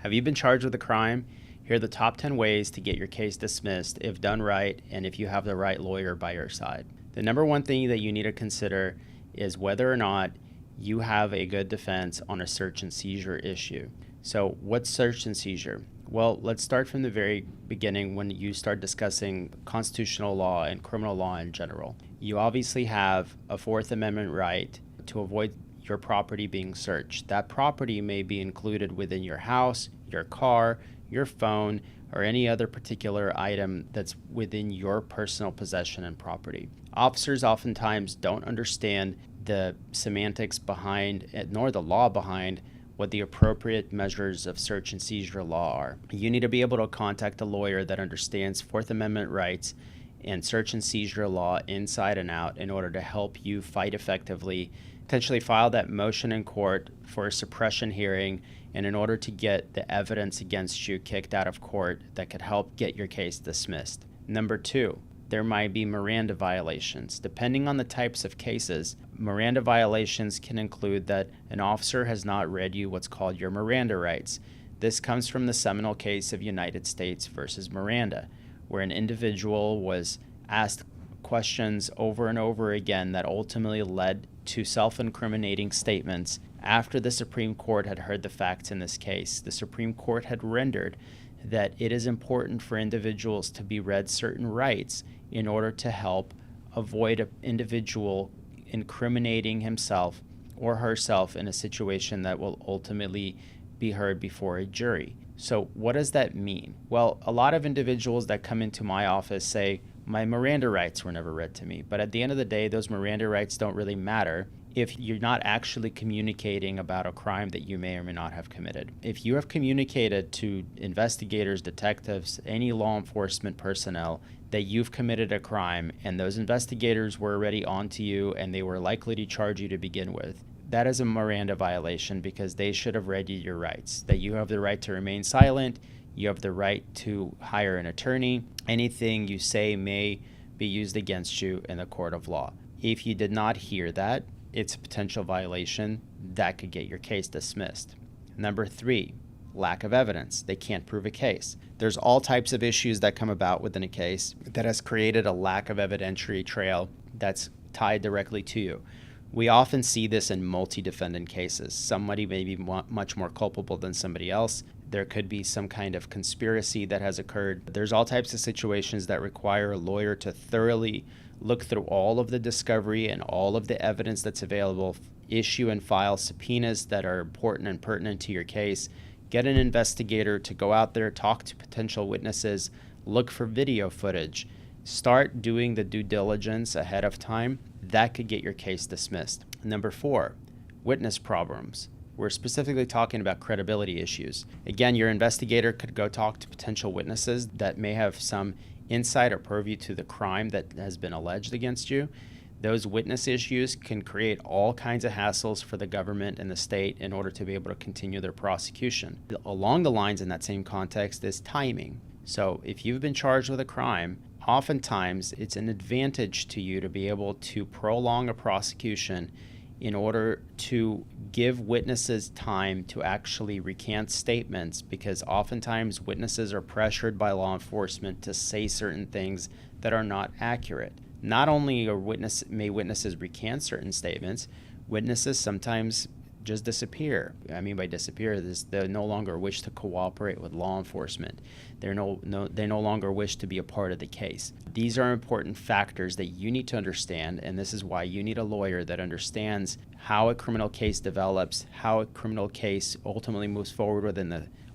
Have you been charged with a crime? Here are the top 10 ways to get your case dismissed if done right and if you have the right lawyer by your side. The number one thing that you need to consider is whether or not you have a good defense on a search and seizure issue. So what's search and seizure? Well, let's start from the very beginning when you start discussing constitutional law and criminal law in general. You obviously have a Fourth Amendment right to avoid your property being searched. That property may be included within your house, your car, your phone, or any other particular item that's within your personal possession and property. Officers oftentimes don't understand the semantics behind, nor the law behind, what the appropriate measures of search and seizure law are. You need to be able to contact a lawyer that understands Fourth Amendment rights and search and seizure law inside and out in order to help you fight effectively, potentially file that motion in court for a suppression hearing, and in order to get the evidence against you kicked out of court that could help get your case dismissed. Number two, there might be Miranda violations. Depending on the types of cases, Miranda violations can include that an officer has not read you what's called your Miranda rights. This comes from the seminal case of United States versus Miranda, where an individual was asked questions over and over again that ultimately led to self-incriminating statements. After the Supreme Court had heard the facts in this case, the Supreme Court had rendered that it is important for individuals to be read certain rights in order to help avoid an individual incriminating himself or herself in a situation that will ultimately be heard before a jury. So what does that mean? Well, a lot of individuals that come into my office say, my Miranda rights were never read to me. But at the end of the day, those Miranda rights don't really matter if you're not actually communicating about a crime that you may or may not have committed. If you have communicated to investigators, detectives, any law enforcement personnel that you've committed a crime and those investigators were already onto you and they were likely to charge you to begin with, that is a Miranda violation because they should have read you your rights, that you have the right to remain silent, you have the right to hire an attorney, anything you say may be used against you in the court of law. If you did not hear that, it's a potential violation that could get your case dismissed. Number three, lack of evidence. They can't prove a case. There's all types of issues that come about within a case that has created a lack of evidentiary trail that's tied directly to you. We often see this in multi-defendant cases. Somebody may be much more culpable than somebody else. There could be some kind of conspiracy that has occurred. There's all types of situations that require a lawyer to thoroughly look through all of the discovery and all of the evidence that's available, issue and file subpoenas that are important and pertinent to your case, get an investigator to go out there, talk to potential witnesses, look for video footage, start doing the due diligence ahead of time. That could get your case dismissed. Number four, witness problems. We're specifically talking about credibility issues. Again, your investigator could go talk to potential witnesses that may have some insight or purview to the crime that has been alleged against you. Those witness issues can create all kinds of hassles for the government and the state in order to be able to continue their prosecution. Along the lines in that same context is timing. So if you've been charged with a crime, oftentimes it's an advantage to you to be able to prolong a prosecution in order to give witnesses time to actually recant statements, because oftentimes witnesses are pressured by law enforcement to say certain things that are not accurate. Not only may witnesses recant certain statements, witnesses sometimes just disappear. I mean by disappear, they no longer wish to cooperate with law enforcement. They no longer wish to be a part of the case. These are important factors that you need to understand, and this is why you need a lawyer that understands how a criminal case develops, how a criminal case ultimately moves forward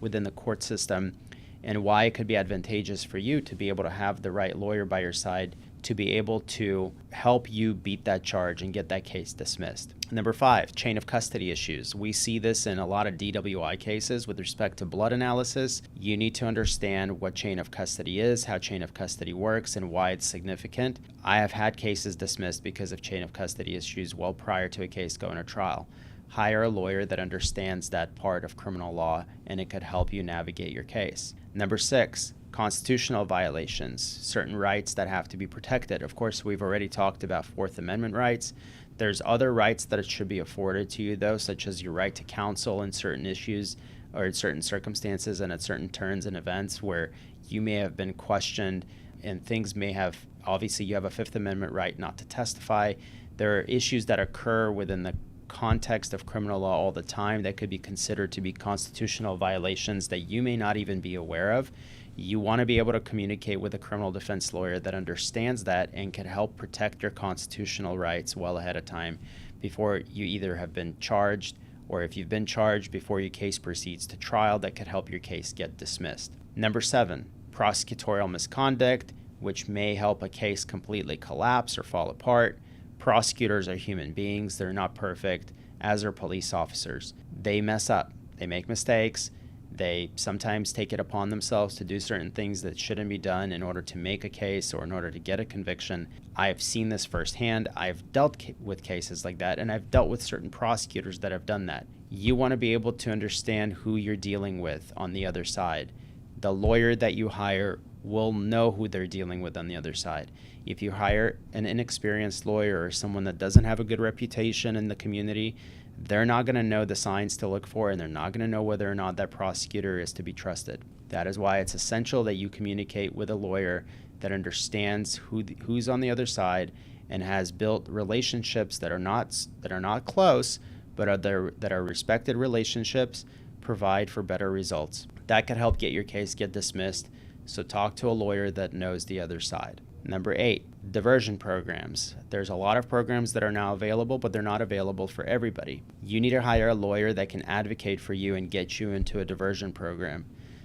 within the court system, and why it could be advantageous for you to be able to have the right lawyer by your side to be able to help you beat that charge and get that case dismissed. Number five, chain of custody issues. We see this in a lot of DWI cases with respect to blood analysis. You need to understand what chain of custody is, how chain of custody works, and why it's significant. I have had cases dismissed because of chain of custody issues well prior to a case going to trial. Hire a lawyer that understands that part of criminal law, and it could help you navigate your case. Number six, constitutional violations, certain rights that have to be protected. Of course, we've already talked about Fourth Amendment rights. There's other rights that should be afforded to you, though, such as your right to counsel in certain issues. or in certain circumstances and at certain turns and events where you may have been questioned and things may have, obviously you have a Fifth Amendment right not to testify. There are issues that occur within the context of criminal law all the time that could be considered to be constitutional violations that you may not even be aware of. You want to be able to communicate with a criminal defense lawyer that understands that and can help protect your constitutional rights well ahead of time before you either have been charged, or if you've been charged, before your case proceeds to trial, that could help your case get dismissed. Number 7, prosecutorial misconduct, which may help a case completely collapse or fall apart. Prosecutors are human beings. They're not perfect, as are police officers. They mess up. They make mistakes. They sometimes take it upon themselves to do certain things that shouldn't be done in order to make a case or in order to get a conviction. I have seen this firsthand. I've dealt with cases like that, and I've dealt with certain prosecutors that have done that. You want to be able to understand who you're dealing with on the other side. The lawyer that you hire will know who they're dealing with on the other side. If you hire an inexperienced lawyer or someone that doesn't have a good reputation in the community, they're not going to know the signs to look for, and they're not going to know whether or not that prosecutor is to be trusted. That is why it's essential that you communicate with a lawyer that understands who's on the other side and has built relationships that are not close, but that are respected relationships, provide for better results. That could help get your case get dismissed, so talk to a lawyer that knows the other side. Number 8, diversion programs. There's a lot of programs that are now available, but they're not available for everybody. You need to hire a lawyer that can advocate for you and get you into a diversion program.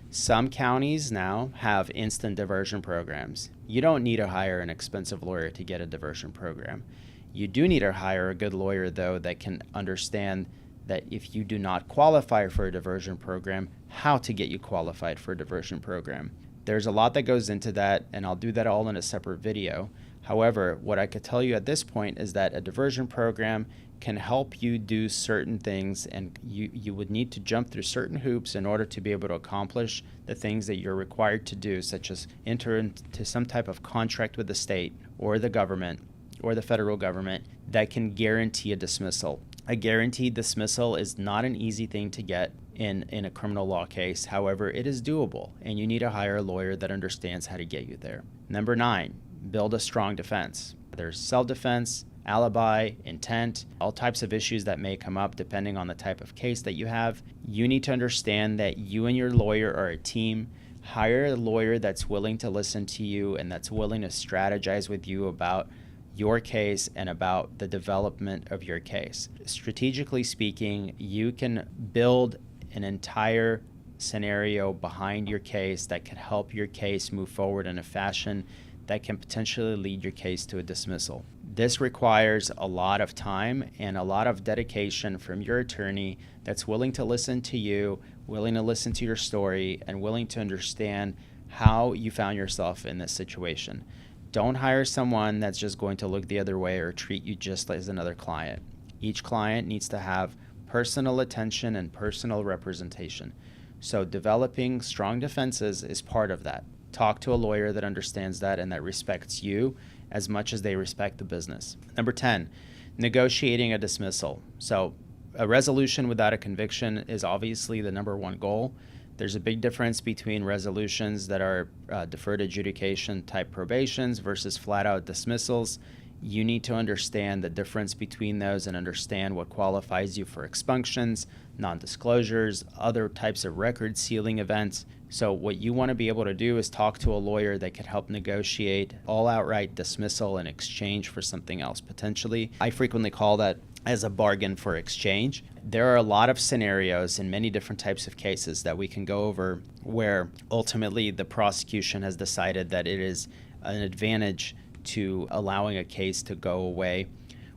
Some counties now have instant diversion programs. You don't need to hire an expensive lawyer to get a diversion program. You do need to hire a good lawyer, though, that can understand that if you do not qualify for a diversion program, how to get you qualified for a diversion program. There's a lot that goes into that, and I'll do that all in a separate video. However, what I could tell you at this point is that a diversion program can help you do certain things, and you would need to jump through certain hoops in order to be able to accomplish the things that you're required to do, such as enter into some type of contract with the state or the government or the federal government that can guarantee a dismissal. A guaranteed dismissal is not an easy thing to get in a criminal law case. However, it is doable, and you need to hire a lawyer that understands how to get you there. Number 9, build a strong defense. There's self-defense, alibi, intent, all types of issues that may come up depending on the type of case that you have. You need to understand that you and your lawyer are a team. Hire a lawyer that's willing to listen to you and that's willing to strategize with you about your case and about the development of your case. Strategically speaking, you can build an entire scenario behind your case that can help your case move forward in a fashion that can potentially lead your case to a dismissal. This requires a lot of time and a lot of dedication from your attorney that's willing to listen to you, willing to listen to your story, and willing to understand how you found yourself in this situation. Don't hire someone that's just going to look the other way or treat you just as another client. Each client needs to have personal attention and personal representation. So developing strong defenses is part of that. Talk to a lawyer that understands that and that respects you as much as they respect the business. Number 10, negotiating a dismissal. So a resolution without a conviction is obviously the number one goal. There's a big difference between resolutions that are deferred adjudication type probations versus flat out dismissals. You need to understand the difference between those and understand what qualifies you for expunctions, non-disclosures, other types of record sealing events. So what you want to be able to do is talk to a lawyer that can help negotiate all outright dismissal in exchange for something else potentially. I frequently call that as a bargain for exchange. There are a lot of scenarios in many different types of cases that we can go over where ultimately the prosecution has decided that it is an advantage to allowing a case to go away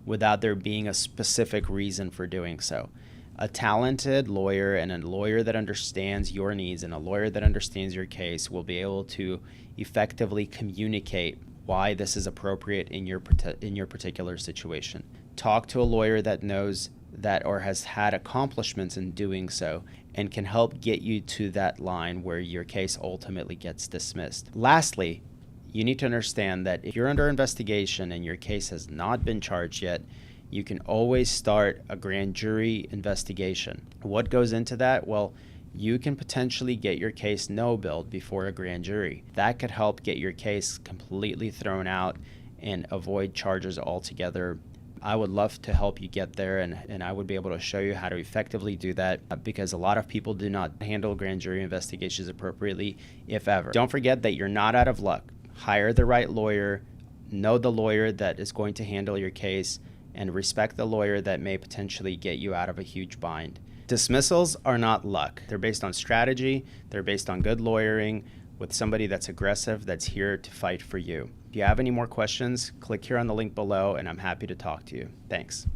without there being a specific reason for doing so. A talented lawyer and a lawyer that understands your needs and a lawyer that understands your case will be able to effectively communicate why this is appropriate in your particular situation. Talk to a lawyer that knows that or has had accomplishments in doing so and can help get you to that line where your case ultimately gets dismissed. Lastly, you need to understand that if you're under investigation and your case has not been charged yet, you can always start a grand jury investigation. What goes into that? Well, you can potentially get your case no-billed before a grand jury. That could help get your case completely thrown out and avoid charges altogether. I would love to help you get there, and I would be able to show you how to effectively do that, because a lot of people do not handle grand jury investigations appropriately, if ever. Don't forget that you're not out of luck. Hire the right lawyer, know the lawyer that is going to handle your case, and respect the lawyer that may potentially get you out of a huge bind. Dismissals are not luck. They're based on strategy. They're based on good lawyering with somebody that's aggressive, that's here to fight for you. If you have any more questions, click here on the link below, and I'm happy to talk to you. Thanks.